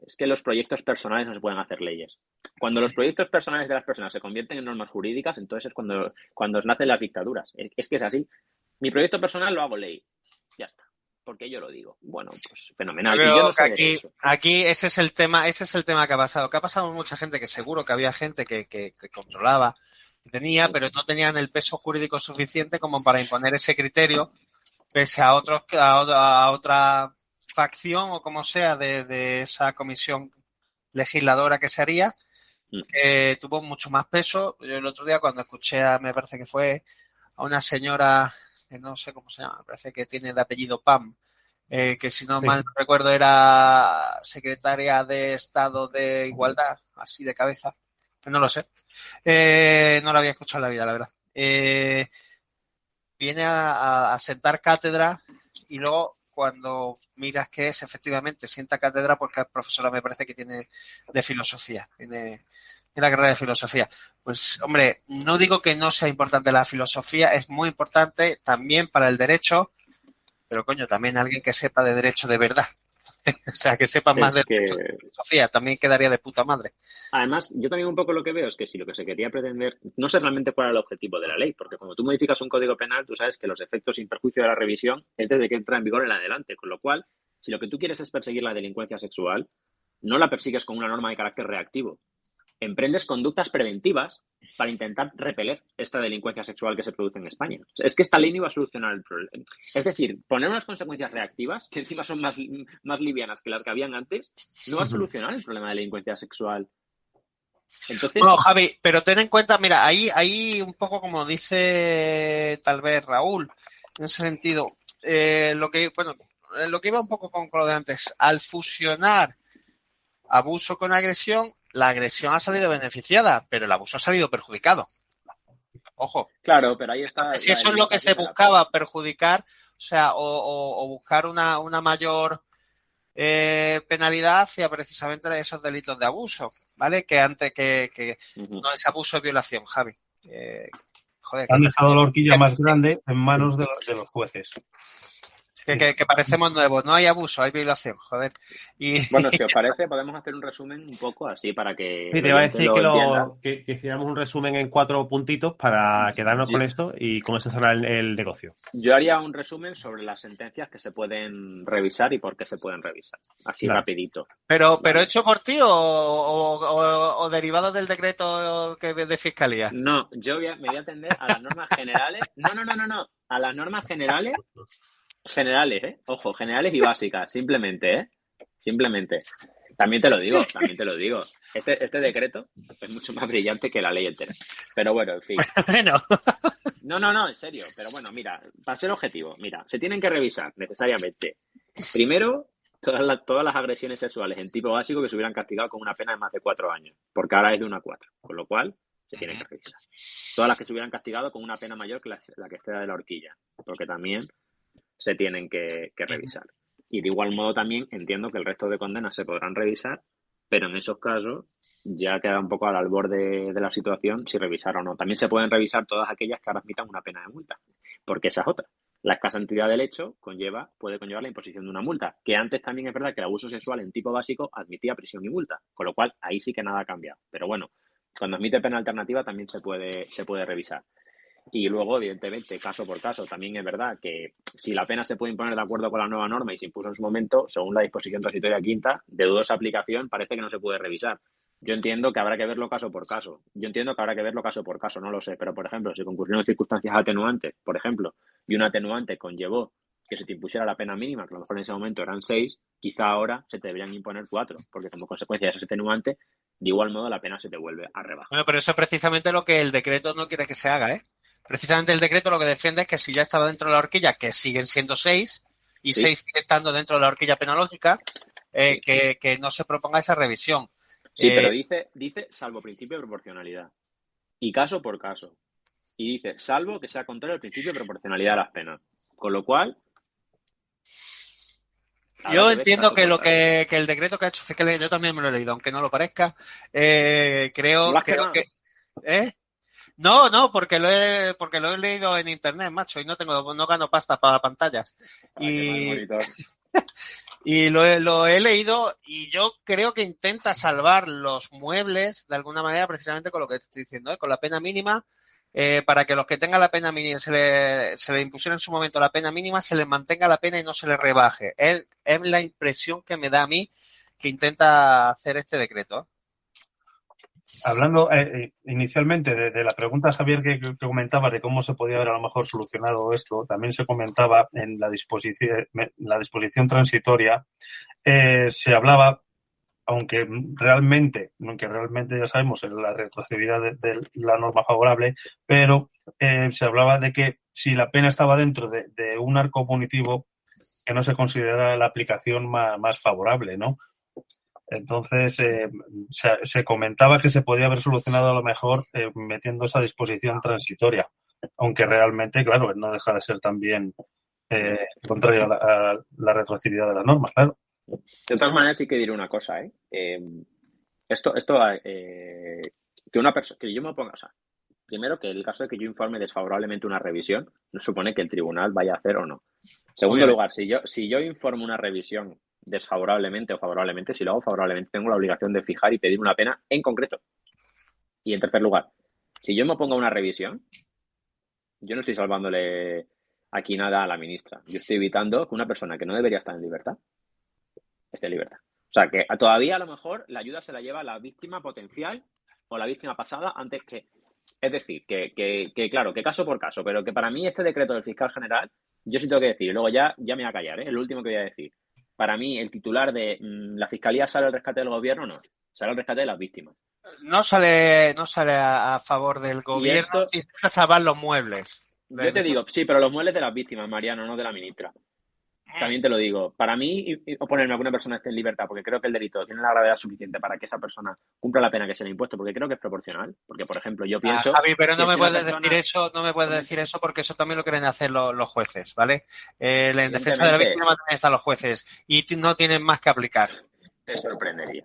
es que los proyectos personales no se pueden hacer leyes. Cuando los proyectos personales de las personas se convierten en normas jurídicas, entonces es cuando nacen las dictaduras. Es que es así. Mi proyecto personal lo hago ley. Ya está. Porque yo lo digo. Bueno, pues fenomenal. Creo y yo no sé que aquí ese es el tema que ha pasado. Que ha pasado mucha gente, que seguro que había gente que controlaba, tenía, pero no tenían el peso jurídico suficiente como para imponer ese criterio, pese a otra facción o como sea de esa comisión legisladora que se haría, que tuvo mucho más peso. Yo el otro día cuando escuché me parece que fue a una señora, que no sé cómo se llama, me parece que tiene de apellido Pam, que si no mal recuerdo era secretaria de Estado de Igualdad, así de cabeza. No lo sé. No lo había escuchado en la vida, la verdad. Viene a sentar cátedra y luego cuando miras que es, efectivamente, sienta cátedra porque es profesora, me parece que tiene de filosofía, tiene la carrera de filosofía. Pues, hombre, no digo que no sea importante la filosofía, es muy importante también para el derecho, pero coño, también alguien que sepa de derecho de verdad. O sea, que sepa más de filosofía, también quedaría de puta madre. Además, yo también un poco lo que veo es que si lo que se quería pretender, no sé realmente cuál era el objetivo de la ley, porque cuando tú modificas un código penal, tú sabes que los efectos sin perjuicio de la revisión es desde que entra en vigor en adelante, con lo cual, si lo que tú quieres es perseguir la delincuencia sexual, no la persigues con una norma de carácter reactivo. Emprendes conductas preventivas para intentar repeler esta delincuencia sexual que se produce en España. Es que esta ley no iba a solucionar el problema. Es decir, poner unas consecuencias reactivas, que encima son más livianas que las que habían antes, no va a solucionar el problema de la delincuencia sexual. Entonces... Bueno, Javi, pero ten en cuenta, mira, ahí un poco como dice tal vez Raúl, en ese sentido, lo que iba un poco con lo de antes, al fusionar abuso con agresión, la agresión ha salido beneficiada, pero el abuso ha salido perjudicado. Ojo. Claro, pero ahí está. Si eso es lo que se buscaba, perjudicar, o sea, o buscar una mayor penalidad hacia precisamente esos delitos de abuso, ¿vale? Que antes que no es abuso, es violación, Javi. Joder, Han dejado la horquilla más grande en manos de los jueces. Que parecemos nuevos, no hay abuso, hay violación, joder. Bueno, si os parece, podemos hacer un resumen un poco así para que... Sí, te iba a decir que hiciéramos un resumen en 4 puntitos para quedarnos con esto y con eso cerrar el negocio. Yo haría un resumen sobre las sentencias que se pueden revisar y por qué se pueden revisar. Así rapidito. ¿Pero hecho por ti o derivado del decreto de fiscalía? No, yo me voy a atender a las normas generales. No. A las normas generales. Generales, Ojo, generales y básicas, simplemente, Simplemente. También te lo digo. Este decreto es mucho más brillante que la ley entera. Pero bueno, en fin. No, en serio. Pero bueno, mira, para ser objetivo, se tienen que revisar necesariamente. Primero, todas las agresiones sexuales en tipo básico que se hubieran castigado con una pena de más de 4 años, porque ahora es de 1 a 4, con lo cual se tienen que revisar. Todas las que se hubieran castigado con una pena mayor que la que esté de la horquilla, porque también se tienen que revisar. Y de igual modo también entiendo que el resto de condenas se podrán revisar, pero en esos casos ya queda un poco al albor de la situación si revisar o no. También se pueden revisar todas aquellas que ahora admitan una pena de multa, porque esa es otra. La escasa entidad del hecho puede conllevar la imposición de una multa, que antes también es verdad que el abuso sexual en tipo básico admitía prisión y multa, con lo cual ahí sí que nada ha cambiado. Pero bueno, cuando admite pena alternativa también se puede revisar. Y luego, evidentemente, caso por caso, también es verdad que si la pena se puede imponer de acuerdo con la nueva norma y se impuso en su momento, según la disposición transitoria quinta, de dudosa aplicación, parece que no se puede revisar. Yo entiendo que habrá que verlo caso por caso. No lo sé. Pero, por ejemplo, si concurrieron circunstancias atenuantes, por ejemplo, y un atenuante conllevó que se te impusiera la pena mínima, que a lo mejor en ese momento eran 6, quizá ahora se te deberían imponer 4, porque como consecuencia de ese atenuante, de igual modo la pena se te vuelve a rebajar. Bueno, pero eso es precisamente lo que el decreto no quiere que se haga, Precisamente el decreto lo que defiende es que si ya estaba dentro de la horquilla, que siguen siendo 6, y 6 sigue estando dentro de la horquilla penológica, que no se proponga esa revisión. Sí, pero dice salvo principio de proporcionalidad. Y caso por caso. Y dice, salvo que sea contrario al principio de proporcionalidad de las penas. Con lo cual... Yo entiendo que el decreto que ha hecho Fiscalía, yo también me lo he leído, aunque no lo parezca, creo que... No, porque lo he leído en internet, macho, y no gano pasta para pantallas. Y lo he leído y yo creo que intenta salvar los muebles de alguna manera precisamente con lo que te estoy diciendo, con la pena mínima, para que los que tengan la pena mínima, se le impusiera en su momento la pena mínima, se les mantenga la pena y no se les rebaje. Es la impresión que me da a mí que intenta hacer este decreto. Hablando inicialmente de la pregunta, Javier, que comentabas de cómo se podía haber a lo mejor solucionado esto, también se comentaba en la disposición transitoria, se hablaba, aunque realmente ya sabemos la retroactividad de la norma favorable, pero se hablaba de que si la pena estaba dentro de un arco punitivo, que no se considera la aplicación más favorable, ¿no? Entonces, se comentaba que se podía haber solucionado a lo mejor metiendo esa disposición transitoria, aunque realmente, claro, no deja de ser también contrario a la retroactividad de la norma, claro. De todas maneras, sí que diré una cosa, que una persona, que yo me ponga, o sea, primero que el caso de que yo informe desfavorablemente una revisión no supone que el tribunal vaya a hacer o no. Segundo lugar, si yo informo una revisión desfavorablemente o favorablemente, si lo hago favorablemente, tengo la obligación de fijar y pedir una pena en concreto. Y en tercer lugar, si yo me opongo a una revisión, yo no estoy salvándole aquí nada a la ministra. Yo estoy evitando que una persona que no debería estar en libertad esté en libertad. O sea, que todavía a lo mejor la ayuda se la lleva la víctima potencial o la víctima pasada antes que... Es decir, que claro, que caso por caso, pero que para mí este decreto del fiscal general, yo sí tengo que decir, y luego ya me voy a callar, es lo último que voy a decir. Para mí, el titular de la Fiscalía sale al rescate del gobierno, no. Sale al rescate de las víctimas. No sale a favor del gobierno y intenta salvar los muebles. Yo te digo, sí, pero los muebles de las víctimas, Mariano, no de la ministra. también te lo digo, para mí oponerme a que una persona esté en libertad porque creo que el delito tiene la gravedad suficiente para que esa persona cumpla la pena que se le ha impuesto, porque creo que es proporcional, porque por ejemplo yo pienso... Javi, pero no me puedes persona... decir eso, no me puedes decir eso porque eso también lo quieren hacer los jueces, ¿vale? En defensa de la víctima también están los jueces y no tienen más que aplicar. Te sorprendería.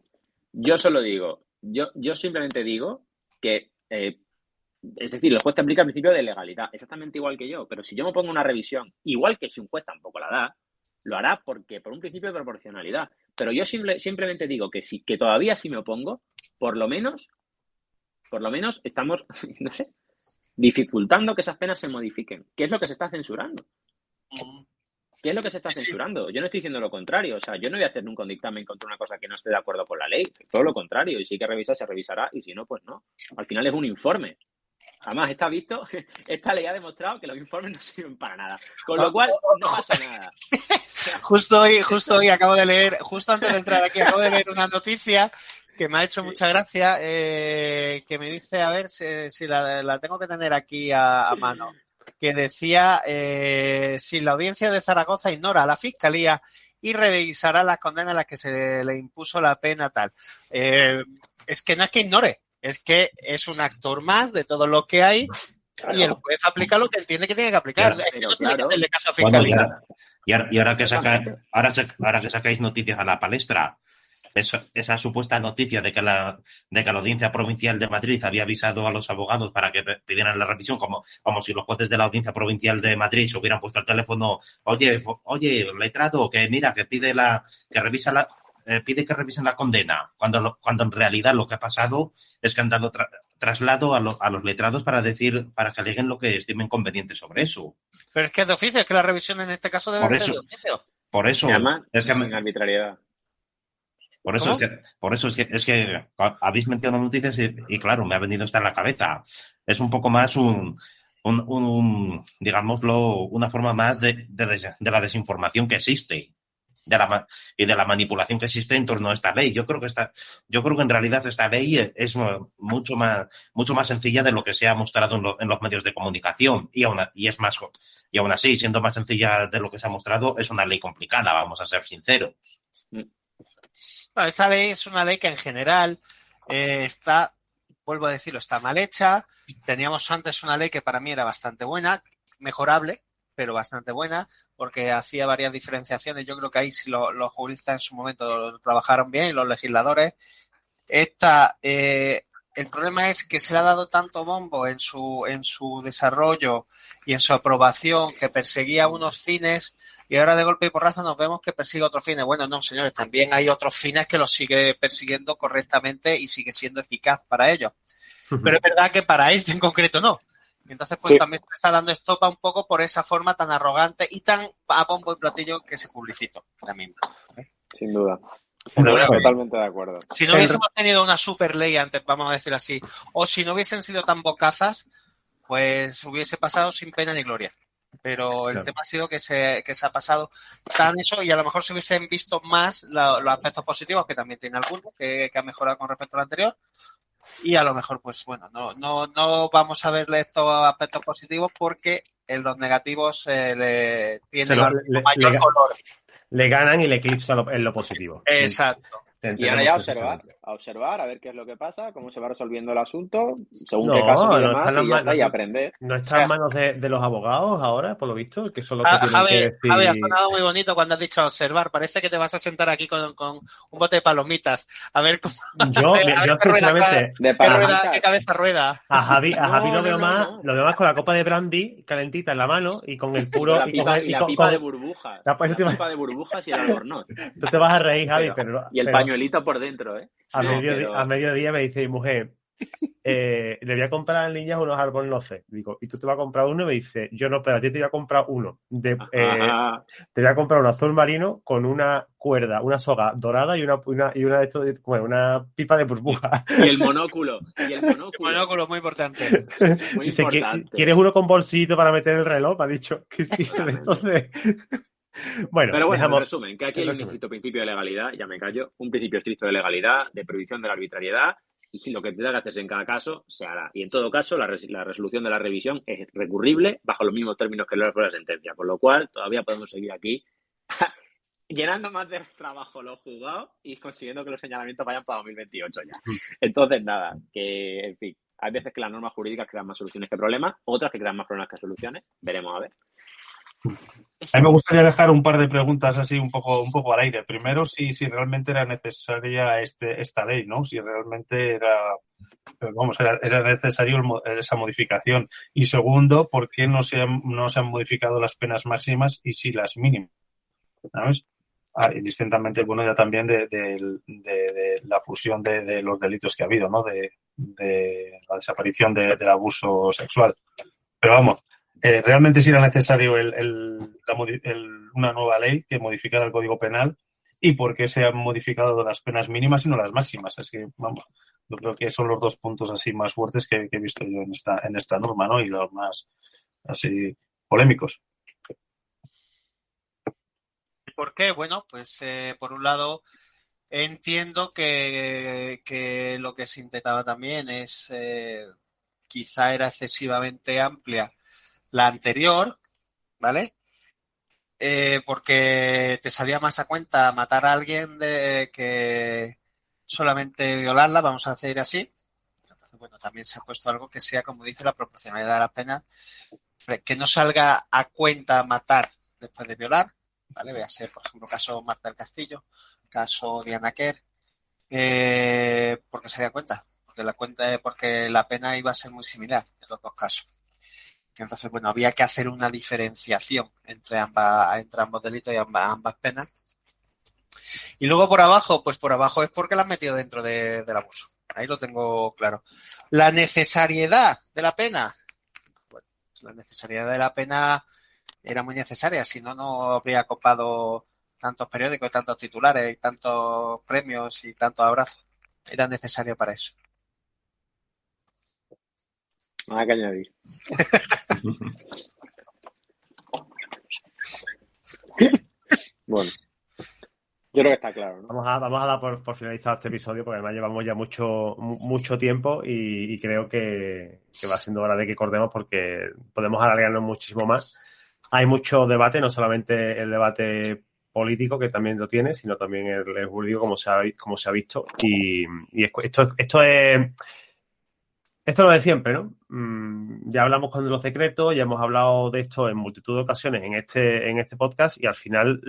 Yo solo digo, yo simplemente digo que... es decir, el juez te aplica el principio de legalidad, exactamente igual que yo, pero si yo me pongo una revisión, igual que si un juez tampoco la da, lo hará porque por un principio de proporcionalidad. Pero yo simplemente digo que todavía si me opongo, por lo menos estamos, no sé, dificultando que esas penas se modifiquen. ¿Qué es lo que se está censurando? ¿Qué es lo que se está censurando? Yo no estoy diciendo lo contrario. O sea, yo no voy a hacer nunca un dictamen contra una cosa que no esté de acuerdo con la ley. Todo lo contrario. Y si hay que revisar, se revisará. Y si no, pues no. Al final es un informe. Además, esta ley ha demostrado que los informes no sirven para nada. Con lo cual, no pasa nada. Justo hoy acabo de leer, justo antes de entrar aquí, acabo de leer una noticia que me ha hecho mucha gracia, que me dice, a ver si la tengo que tener aquí a mano, que decía, si la audiencia de Zaragoza ignora a la Fiscalía y revisará las condenas a las que se le impuso la pena tal. Es que no es que ignore, es que es un actor más de todo lo que hay. Claro. Y el juez aplica lo que entiende que tiene que aplicar. Claro, es que no tiene que hacerle caso a Fiscalía. Fiscalía. Y ahora que sacáis noticias a la palestra, esa supuesta noticia de que la Audiencia Provincial de Madrid había avisado a los abogados para que pidieran la revisión, como si los jueces de la Audiencia Provincial de Madrid se hubieran puesto al teléfono, oye, letrado, que mira, que pide que revisen la condena, cuando en realidad lo que ha pasado es que han dado traslado a los letrados para que aleguen lo que estimen conveniente sobre eso. Pero es que es de oficio, es que la revisión en este caso debe ser de oficio. Por eso. Es que sin arbitrariedad. Por eso es que habéis mencionado noticias y claro, me ha venido esta en la cabeza. Es un poco más digámoslo, una forma más de la desinformación que existe. Y de la manipulación que existe en torno a esta ley. Yo creo que en realidad esta ley es mucho más sencilla de lo que se ha mostrado en los medios de comunicación y aún así, siendo más sencilla de lo que se ha mostrado, es una ley complicada, vamos a ser sinceros. No, esa ley es una ley que en general está, vuelvo a decirlo, está mal hecha. Teníamos antes una ley que para mí era bastante buena, mejorable, pero bastante buena, porque hacía varias diferenciaciones. Yo creo que ahí sí los juristas en su momento lo trabajaron bien y los legisladores. El problema es que se le ha dado tanto bombo en su desarrollo y en su aprobación que perseguía unos fines y ahora de golpe y porrazo nos vemos que persigue otros fines. Bueno, no, señores, también hay otros fines que los sigue persiguiendo correctamente y sigue siendo eficaz para ellos. Pero es verdad que para este en concreto no. Entonces, pues sí, también se está dando estopa un poco por esa forma tan arrogante y tan a bombo y platillo que se publicitó también. Sin duda. Totalmente de acuerdo. Si no hubiésemos tenido una super ley antes, vamos a decir así, o si no hubiesen sido tan bocazas, pues hubiese pasado sin pena ni gloria. Pero el tema ha sido que se ha pasado tan eso y a lo mejor se hubiesen visto más los aspectos positivos, que también tiene algunos, que ha mejorado con respecto al anterior. Y a lo mejor, pues bueno, no vamos a verle estos aspectos positivos porque en los negativos le tienen mayor color. Le ganan y le eclipsan en lo positivo. Exacto. Y ahora ya a observar, a ver qué es lo que pasa, cómo se va resolviendo el asunto, según qué caso y demás, y ya está, y aprender. ¿No está en manos de los abogados ahora, por lo visto? Que son los que tienen que decir... Javi, has sonado muy bonito cuando has dicho observar. Parece que te vas a sentar aquí con un bote de palomitas. A ver cómo... Yo sinceramente... ¿Qué cabeza rueda? A Javi lo veo más con la copa de brandy calentita en la mano y con el puro... La pipa de burbujas. La pipa de burbujas y el albornoz. Tú te vas a reír, Javi, pero y el pañuelito por dentro, ¿eh? A mediodía me dice mi mujer, le voy a comprar a las niñas unos albornoces. Digo, ¿y tú te vas a comprar uno? Y me dice, yo no, pero a ti te voy a comprar uno. Te voy a comprar un azul marino con una cuerda, una soga dorada y una pipa de burbuja. Y el monóculo. El monóculo, muy importante. Muy dice, importante. ¿quieres uno con bolsito para meter el reloj? Me ha dicho que sí. Entonces... Bueno, pero bueno, en resumen, que aquí hay un estricto principio de legalidad, ya me callo, un principio estricto de legalidad, de prohibición de la arbitrariedad, y lo que tenga que hacerse en cada caso se hará. Y en todo caso, la resolución de la revisión es recurrible bajo los mismos términos que la sentencia, con lo cual todavía podemos seguir aquí llenando más de trabajo los juzgados y consiguiendo que los señalamientos vayan para 2028 ya. Entonces, nada, que, en fin, hay veces que las normas jurídicas crean más soluciones que problemas, otras que crean más problemas que soluciones. Veremos a ver. A mí me gustaría dejar un par de preguntas así un poco al aire. Primero, si realmente era necesaria esta ley, ¿no? Si realmente era necesario esa modificación. Y segundo, ¿por qué no se han modificado las penas máximas y sí las mínimas? ¿Sabes? Y distintamente, bueno, ya también de la fusión de los delitos que ha habido, ¿no? De la desaparición del abuso sexual. Pero vamos, realmente sí era necesario una nueva ley que modificara el Código Penal y por qué se han modificado las penas mínimas y no las máximas. Es que, vamos, yo creo que son los dos puntos así más fuertes que he visto yo en esta norma, ¿no? Y los más así polémicos. ¿Por qué? Bueno, pues por un lado entiendo que lo que se intentaba también es quizá era excesivamente amplia la anterior, ¿vale? Porque te salía más a cuenta matar a alguien que solamente violarla, vamos a decir así. Entonces, bueno, también se ha puesto algo que sea, como dice, la proporcionalidad de las penas, que no salga a cuenta matar después de violar, ¿vale? Voy a ser, por ejemplo, caso Marta del Castillo, caso Diana Kerr, porque se da cuenta, porque la pena iba a ser muy similar en los dos casos. Entonces, bueno, había que hacer una diferenciación entre ambos delitos y ambas penas. Y luego por abajo, pues por abajo es porque la han metido dentro del abuso. Ahí lo tengo claro. La necesariedad de la pena. Bueno, la necesariedad de la pena era muy necesaria, si no, no habría copado tantos periódicos, tantos titulares, y tantos premios y tantos abrazos. Era necesario para eso. Nada que añadir. Bueno, yo creo que está claro, ¿no? Vamos a dar por finalizado este episodio, porque además llevamos ya mucho tiempo y creo que va siendo hora de que cortemos, porque podemos alargarnos muchísimo más. Hay mucho debate, no solamente el debate político, que también lo tiene, sino también el jurídico, como se ha visto. Y esto es lo de siempre, ¿no? Ya hablamos con los decretos, ya hemos hablado de esto en multitud de ocasiones en este podcast, y al final,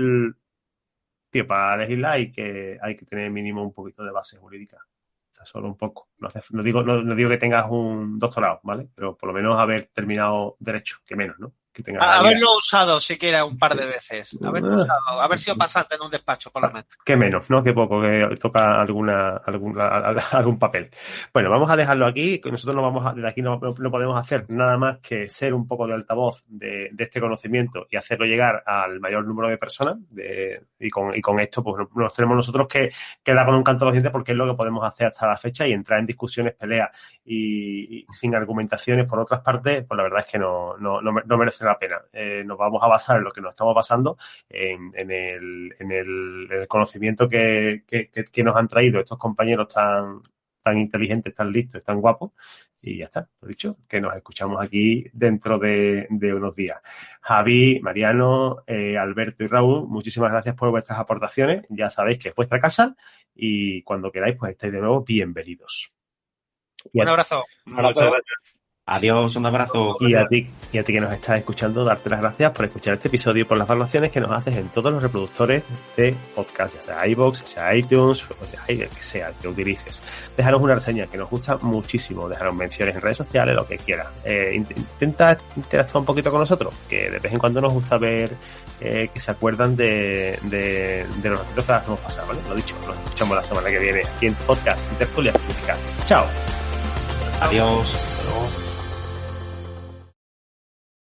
tío, para legislar hay que tener mínimo un poquito de base jurídica. O sea, solo un poco. No digo que tengas un doctorado, ¿vale? Pero por lo menos haber terminado derecho, que menos, ¿no? Que tengas haberlo usado siquiera un par de veces. Haberlo usado, haber sido pasante en un despacho, por lo menos. Que menos, ¿no? Que poco, que toca algún papel. Bueno, vamos a dejarlo aquí. Nosotros desde aquí no podemos hacer nada más que ser un poco de altavoz de este conocimiento y hacerlo llegar al mayor número de personas. Y con esto, pues nos tenemos nosotros que dar con un canto a los dientes, porque es lo que podemos hacer hasta la fecha, y entrar en discusiones, peleas y sin argumentaciones por otras partes, pues la verdad es que no merece la pena. Nos vamos a basar en lo que nos estamos basando, en el conocimiento que nos han traído estos compañeros tan inteligentes, tan listos, tan guapos, y ya está, lo dicho, que nos escuchamos aquí dentro de unos días. Javi, Mariano, Alberto y Raúl, muchísimas gracias por vuestras aportaciones. Ya sabéis que es vuestra casa, y cuando queráis, pues estáis de nuevo bienvenidos. Un abrazo. Muchas gracias. Adiós, un abrazo. Y a ti que nos estás escuchando, darte las gracias por escuchar este episodio y por las valoraciones que nos haces en todos los reproductores de podcast, ya sea iVoox, sea iTunes, o sea el que sea, el que utilices. Déjanos una reseña, que nos gusta muchísimo. Déjanos menciones en redes sociales, lo que quieras. Intenta interactuar un poquito con nosotros, que de vez en cuando nos gusta ver que se acuerdan de los ratitos que hacemos pasar, ¿vale? Lo dicho, nos escuchamos la semana que viene aquí en tu podcast Tertulia Jurídica. Chao. Adiós. Hasta luego.